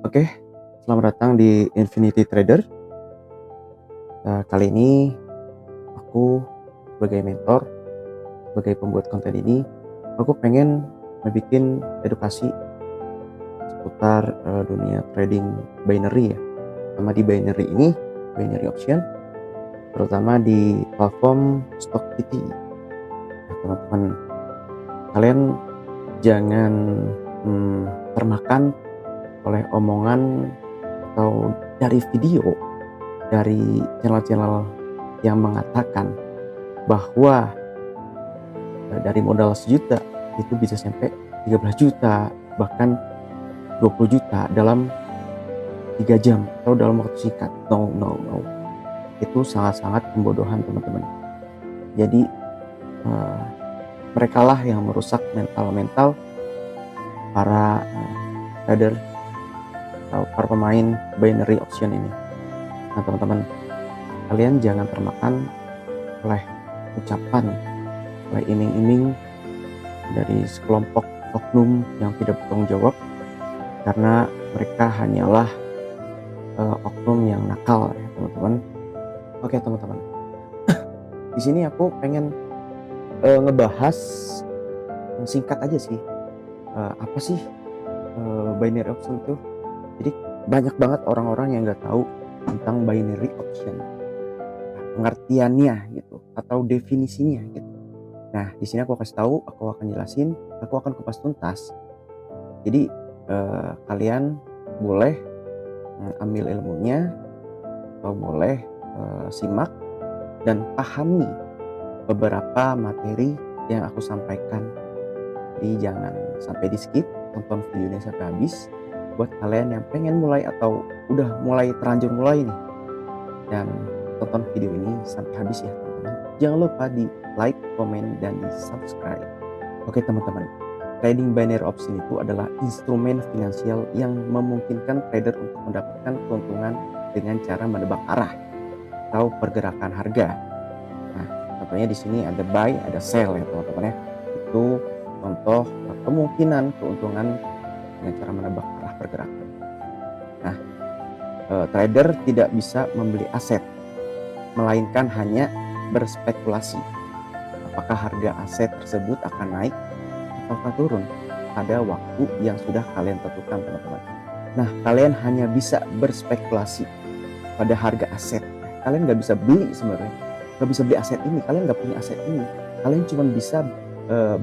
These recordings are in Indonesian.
Oke, selamat datang di Infinity Trader. Kali ini aku sebagai mentor, sebagai pembuat konten ini, aku pengen bikin edukasi seputar dunia trading binary ya. Sama di binary ini, binary option, terutama di platform Stockcity. Nah, teman-teman, kalian jangan termakan oleh omongan atau dari video dari channel-channel yang mengatakan bahwa dari modal 1 juta itu bisa sampai 13 juta bahkan 20 juta dalam 3 jam atau dalam waktu singkat. No. Itu sangat-sangat pembodohan, teman-teman. Jadi mereka lah yang merusak mental para trader atau para pemain binary option ini. Nah, teman-teman, kalian jangan termakan oleh ucapan, oleh iming-iming dari sekelompok oknum yang tidak bertanggung jawab, karena mereka hanyalah oknum yang nakal ya, teman-teman. Oke, teman-teman. Di sini aku pengen ngebahas singkat aja sih. Apa sih binary option itu? Jadi banyak banget orang-orang yang nggak tahu tentang binary option, pengertiannya gitu atau definisinya gitu. Nah, di sini aku kasih tahu, aku akan jelasin, aku akan kupas tuntas. Jadi kalian boleh ambil ilmunya atau boleh simak dan pahami beberapa materi yang aku sampaikan. Jadi jangan sampai di skip, tonton videonya sampai habis. Buat kalian yang pengen mulai atau udah mulai terlanjur mulai nih, dan tonton video ini sampai habis ya, teman-teman. Jangan lupa di like, komen, dan di subscribe. Oke, teman-teman, trading binary option itu adalah instrumen finansial yang memungkinkan trader untuk mendapatkan keuntungan dengan cara menebak arah atau pergerakan harga. Nah, contohnya di sini ada buy, ada sell ya, teman-teman ya. Itu contoh kemungkinan keuntungan dengan cara menebak arah pergerakan. Nah, trader tidak bisa membeli aset, melainkan hanya berspekulasi apakah harga aset tersebut akan naik atau turun pada waktu yang sudah kalian tentukan, teman-teman. Nah, kalian hanya bisa berspekulasi pada harga aset. Kalian nggak bisa beli sebenarnya, nggak bisa beli aset ini, kalian nggak punya aset ini. Kalian cuma bisa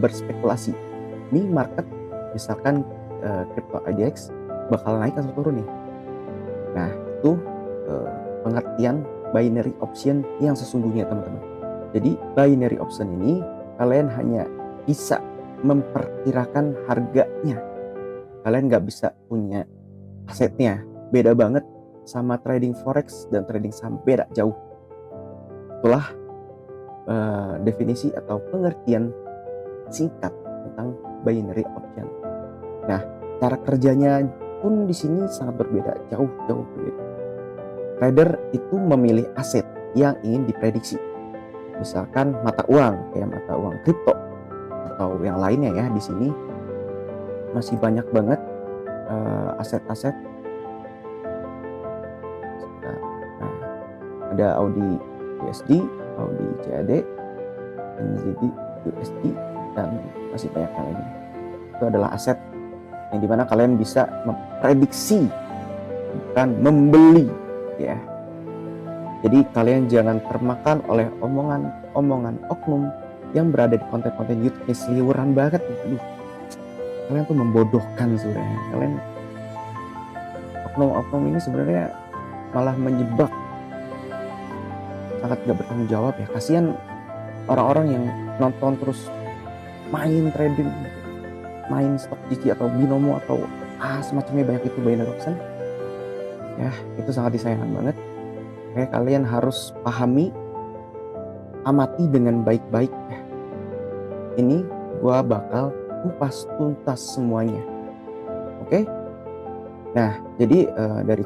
berspekulasi. Ini market misalkan crypto IDX bakal naik atau turun nih. Nah, itu pengertian binary option yang sesungguhnya, teman-teman. Jadi binary option ini kalian hanya bisa memperkirakan harganya. Kalian nggak bisa punya asetnya. Beda banget sama trading forex dan trading saham, beda jauh. Itulah definisi atau pengertian singkat tentang binary option. Nah, cara kerjanya pun di sini sangat berbeda, jauh berbeda. Trader itu memilih aset yang ingin diprediksi. Misalkan mata uang, kayak mata uang kripto atau yang lainnya ya. Di sini masih banyak banget aset-aset. Nah, ada Audi USD, Audi CAD, NZD USD, dan masih banyak yang lainnya. Itu adalah aset yang dimana kalian bisa memprediksi, bukan membeli ya. Jadi kalian jangan termakan oleh omongan oknum yang berada di konten-konten YouTube yang seliweran banget. Aduh, kalian tuh membodohkan sebenarnya. Kalian oknum-oknum ini sebenarnya malah menjebak, sangat gak bertanggung jawab ya. Kasihan orang-orang yang nonton terus main trading, main Stockcity atau binomo atau semacamnya, banyak itu binary option ya. Itu sangat disayangkan banget. Oke, kalian harus pahami, amati dengan baik-baik ya. Ini gua bakal kupas tuntas semuanya. Oke. Nah, jadi dari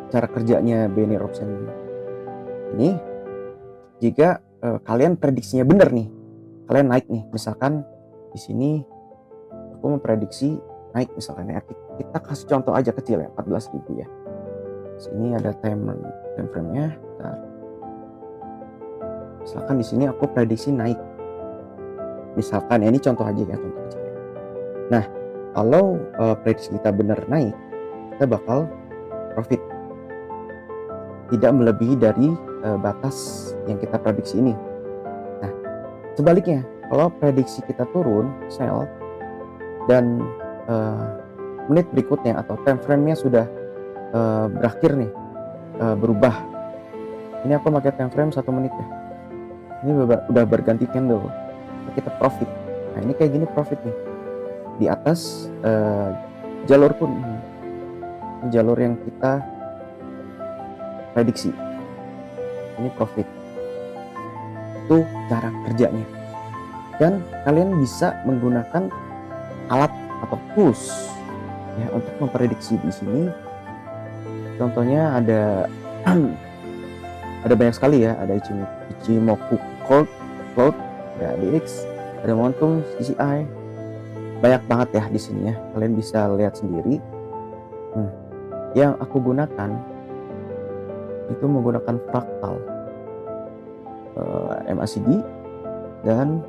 cara kerjanya binary option ini, jika kalian prediksinya benar nih, kalian naik nih, misalkan di sini aku memprediksi naik misalkan ya, kita kasih contoh aja kecil ya, 14.000 ya. Sini ada time frame-nya. Misalkan di sini aku prediksi naik. Misalkan ya, ini contoh aja ya, contoh kecil. Nah, kalau prediksi kita benar naik, kita bakal profit. Tidak melebihi dari batas yang kita prediksi ini. Nah, sebaliknya, kalau prediksi kita turun, sell, dan menit berikutnya atau time frame-nya sudah berakhir nih, berubah. Ini aku pakai time frame 1 menit ya. Ini udah berganti candle, kita profit. Nah, ini kayak gini profit nih. Di atas jalur pun ini jalur yang kita prediksi. Ini profit. Itu cara kerjanya. Dan kalian bisa menggunakan alat atau tools ya untuk memprediksi di sini. Contohnya ada ada banyak sekali ya, ada Ichimoku Cloud, ada DX, ada Momentum, CCI, banyak banget ya di sini ya. Kalian bisa lihat sendiri. Yang aku gunakan itu menggunakan fractal, MACD dan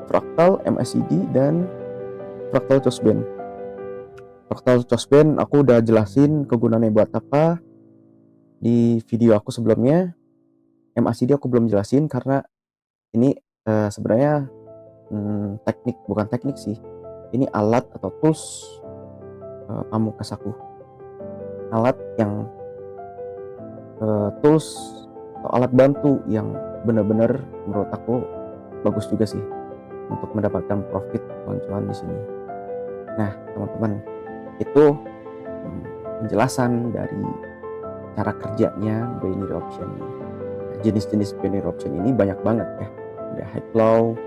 fractal MACD dan fractal Chosben. Fractal Chosben aku udah jelasin kegunaannya buat apa di video aku sebelumnya. MACD aku belum jelasin karena ini sebenarnya bukan teknik sih. Ini alat atau tools pamungkas aku. Alat yang tools atau alat bantu yang benar-benar menurut aku bagus juga sih untuk mendapatkan profit cuan-cuan di sini. Nah, teman-teman, itu penjelasan dari cara kerjanya binary option. Jenis-jenis binary option ini banyak banget ya. Ada high low,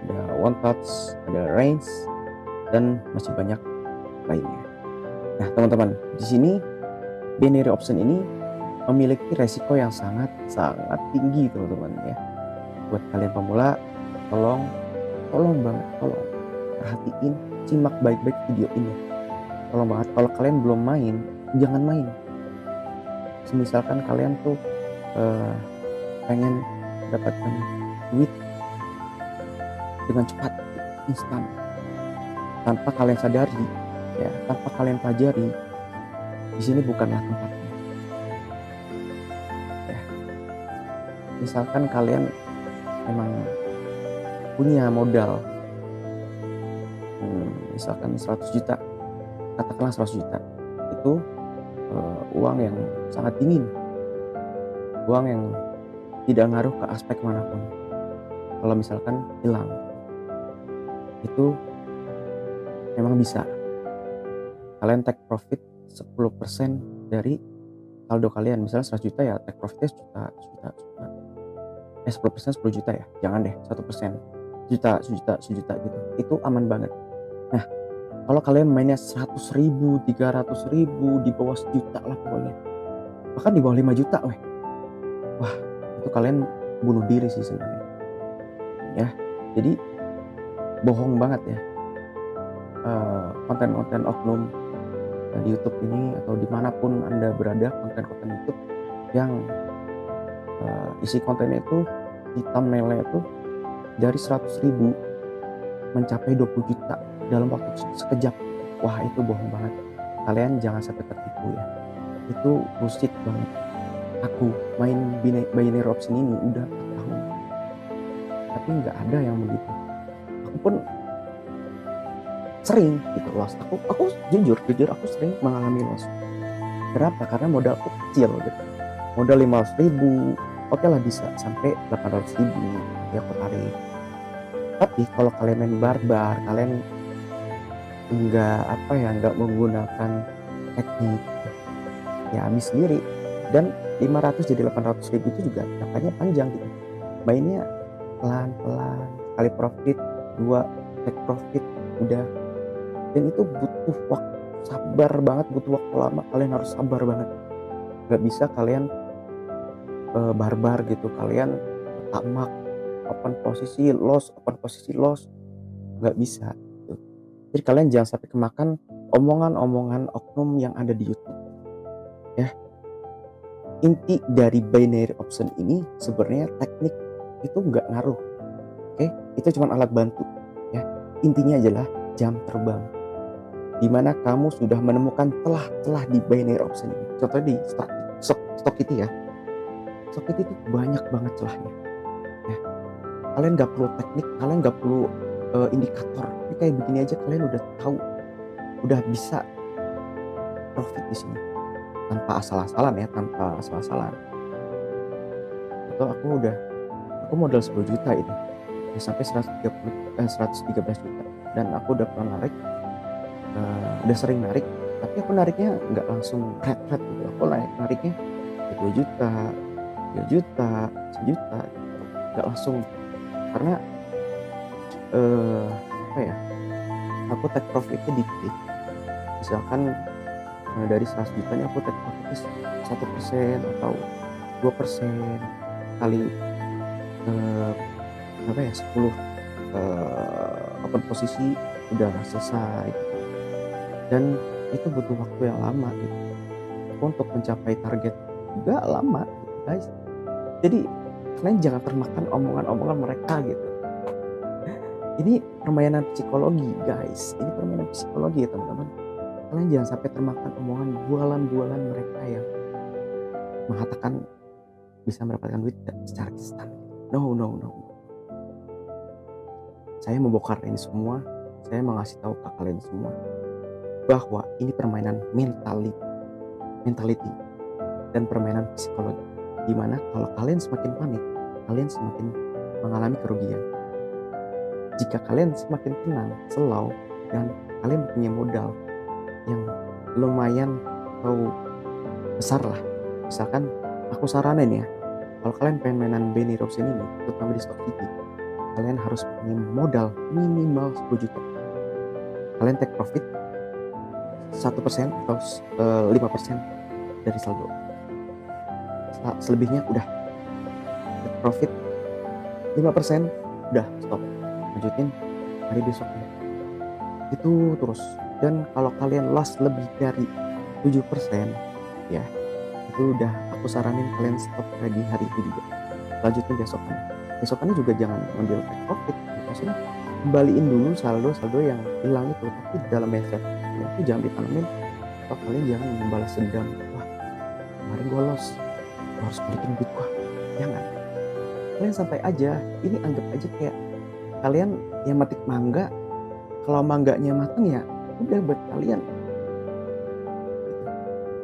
ada one touch, ada range, dan masih banyak lainnya. Nah, teman-teman, di sini binary option ini memiliki resiko yang sangat tinggi, teman-teman ya. Buat kalian pemula, tolong banget, tolong perhatiin, simak baik-baik video ini. Tolong banget, kalau kalian belum main, jangan main. Misalkan kalian tuh pengen dapatkan duit dengan cepat, instan, tanpa kalian sadari ya, tanpa kalian pelajari, di sini bukanlah tempatnya ya. Misalkan kalian emang punya modal misalkan 100 juta, katakanlah 100 juta itu uang yang sangat dingin, uang yang tidak ngaruh ke aspek manapun. Kalau misalkan hilang, itu memang bisa kalian take profit 10% dari saldo kalian. Misalnya 100 juta ya, take profitnya 10% 10 juta ya, jangan deh 1%, sejuta gitu, itu aman banget. Nah, kalau kalian mainnya 100.000, 300.000, di bawah 1 juta lah pokoknya, bahkan di bawah 5 juta wah, itu kalian bunuh diri sih sebenarnya ya. Jadi bohong banget ya konten-konten oknum di YouTube ini atau dimanapun Anda berada, konten-konten YouTube yang isi kontennya itu, di thumbnailnya itu dari 100.000 mencapai 20 juta dalam waktu sekejap. Wah, itu bohong banget. Kalian jangan sampai tertipu ya. Itu bullshit banget. Aku main binary option ini udah 4 tahun, tapi nggak ada yang begitu. Aku pun sering gitu loss. Aku jujur aku sering mengalami loss. Kenapa? Karena modalku kecil gitu. Modal 500.000, oke lah bisa sampai 800.000 ya aku tarik. Tapi kalau kalian main barbar, kalian nggak menggunakan teknik, ya habis sendiri. Dan 500 jadi 800.000 itu juga jangkanya panjang gitu. Mainnya pelan-pelan, sekali profit, 2 take profit, udah. Dan itu butuh waktu, sabar banget, butuh waktu lama. Kalian harus sabar banget. Gak bisa kalian barbar gitu, kalian tamak, open posisi loss, gak bisa gitu. Jadi kalian jangan sampai kemakan omongan-omongan oknum yang ada di YouTube ya. Inti dari binary option ini sebenarnya teknik itu nggak ngaruh. Oke, itu cuma alat bantu ya. Intinya adalah jam terbang, di mana kamu sudah menemukan celah-celah di binary option ini. Contohnya di Stochastic ya. Stochastic itu banyak banget celahnya ya. Kalian nggak perlu teknik, kalian nggak perlu indikator. Ini kayak begini aja kalian udah tahu, udah bisa profit di sini tanpa asal-asalan ya, tanpa asal-asalan. Itu aku modal 10 juta ini ya, sampai 113 juta, dan aku udah pernah narik, udah sering narik, tapi aku nariknya nggak langsung red gitu. Aku nariknya 2 juta, 3 juta, 1 juta gitu. Nggak langsung, karena apa ya, aku take profitnya dikit. Misalkan dari 100 jutanya aku take profitnya 1% atau 2% kali apa ya 10 open posisi udah selesai, dan itu butuh waktu yang lama gitu. Untuk mencapai target juga lama gitu guys. Jadi kalian jangan termakan omongan-omongan mereka gitu. Ini permainan psikologi guys, ini permainan psikologi ya teman-teman. Kalian jangan sampai termakan omongan bualan-bualan mereka yang mengatakan bisa mendapatkan duit secara instan. No. Saya membongkar ini semua, saya mengasih tahu ke kalian semua bahwa ini permainan mentality dan permainan psikologi, dimana kalau kalian semakin panik, kalian semakin mengalami kerugian. Jika kalian semakin tenang, slow, dan kalian punya modal yang lumayan atau besar lah, misalkan aku saranin ya, kalau kalian pengen mainan binary option ini, terutama di Stochastic, kalian harus punya modal minimal 10 juta. Kalian take profit 1% atau 5% dari saldo. Selebihnya udah take profit 5%, udah stop, lanjutin hari besoknya. Itu terus. Dan kalau kalian loss lebih dari 7% ya, itu udah aku saranin kalian stop di hari itu juga, lanjutin besokannya juga jangan ngambil take profit, maksudnya kembaliin dulu saldo yang hilang itu, tapi dalam mindset itu jangan ditanamin, atau kalian jangan membalas dendam, wah kemarin gue loss, gue harus balikin duit gue, jangan. Kalian santai aja, ini anggap aja kayak kalian yang metik mangga, kalau mangganya mateng ya udah buat kalian gitu.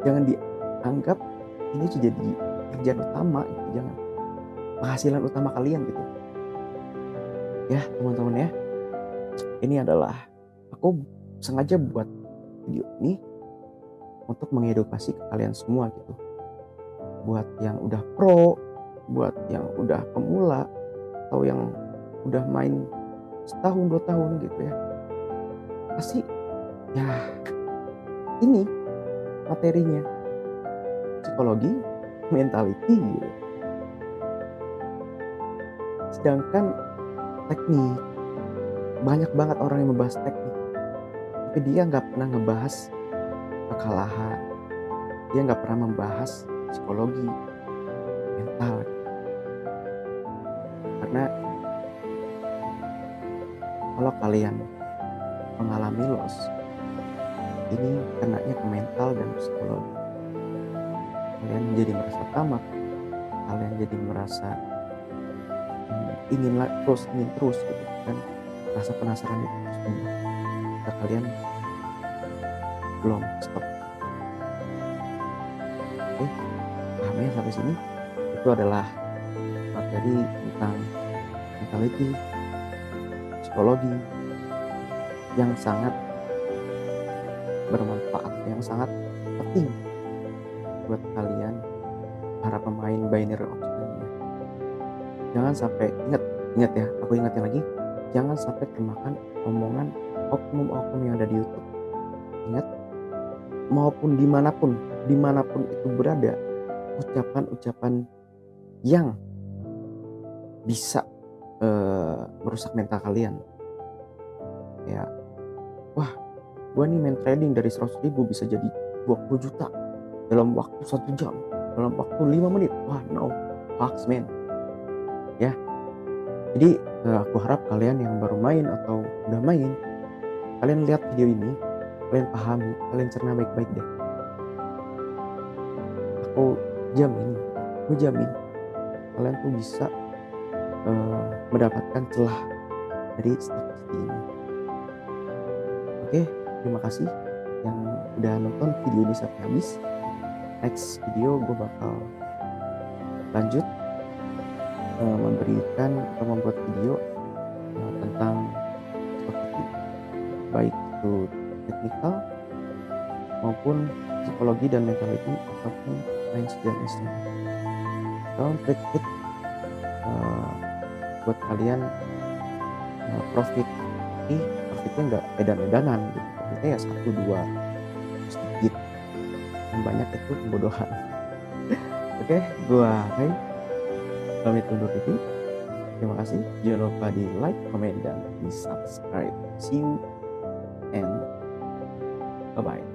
Jangan dianggap ini jadi kerjaan utama gitu, jangan penghasilan utama kalian gitu ya teman-teman ya. Ini adalah aku sengaja buat video ini untuk mengedukasi ke kalian semua gitu, buat yang udah pro, buat yang udah pemula, atau yang udah main setahun 2 tahun gitu ya, pasti ya ini materinya psikologi, mentality gitu. Sedangkan teknik, banyak banget orang yang membahas teknik, tapi dia nggak pernah ngebahas kekalahan, dia nggak pernah membahas psikologi, mental. Karena kalau kalian mengalami loss, ini kenanya ke mental dan psikologi. Kalian jadi merasa tamak, kalian jadi merasa ingin terus gitu, dan rasa penasaran itu terus tumbuh jika kalian belum stop. Oke, pahamnya sampai sini. Itu adalah materi tentang mentality, psikologi yang sangat bermanfaat, yang sangat penting buat kalian para pemain binary option. Jangan sampai ingat ya, aku ingatin lagi, jangan sampai termakan omongan oknum-oknum yang ada di YouTube. Ingat, maupun dimanapun itu berada, ucapan-ucapan yang bisa merusak mental kalian, ya wah gue nih main trading dari 100.000 bisa jadi 20 juta dalam waktu 1 jam, dalam waktu 5 menit. Wah, no, fucks man. Ya, jadi aku harap kalian yang baru main atau udah main, kalian lihat video ini, kalian pahami, kalian cerna baik-baik deh. Aku jamin kalian tuh bisa mendapatkan celah dari strategi ini. Oke, terima kasih yang udah nonton video ini sampai habis. Next video gue bakal lanjut memberikan atau membuat video tentang strategi, baik itu teknikal maupun psikologi dan mentality ataupun lain sejenisnya. Don't trick it buat kalian profit, tapi profitnya nggak edan-edanan gitu. Profitnya ya 1-2 sedikit, yang banyak itu pembodohan. Oke, gua Ray pamit undur diri. Terima kasih. Jangan lupa di like, comment, dan di subscribe. See you and bye-bye.